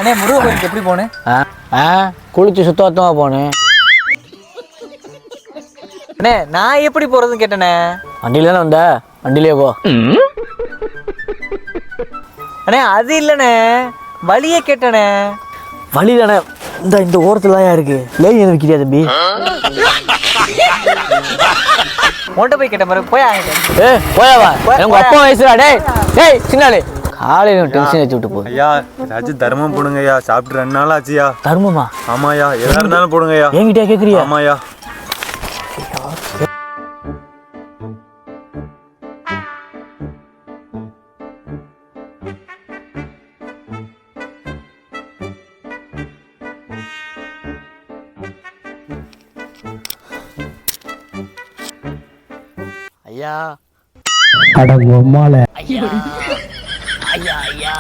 அண்ணே முருகன் கோயிலுக்கு எப்படி போனேன்? குளிச்சு சுத்தமாக போனேன். அண்ணே நான் எப்படி போறதுன்னு கேட்டேனே. வண்டியில தானே வந்த, வண்டியிலே போ. அண்ணே அது இல்லைண்ணே, வழியே கேட்டேனே. வழி தானே இந்த ஓரத்துல தான் இருக்கு. லேய் எதுவும் விற்கிறியா தம்பி? மோட்டை போய் கேட்ட மாதிரி போய் ஆகிட்டேன். போயாவா உங்க அப்பா வயசுடா. டேய் சின்னாலே காலையில டென்ஷன் வச்சு விட்டு போகுது. ஐயா ஏதாச்சும் தர்மம் போடுங்கய்யா, சாப்பிட்டு 2 நாள் ஆச்சுயா. தர்மமா? ஆமாயா, எதா இருந்தாலும் போடுங்கய்யா. என்கிட்ட கேட்குறியா? ஆமாயா. ஐயா அட உம்மால ஐயா ஐயா ஐயா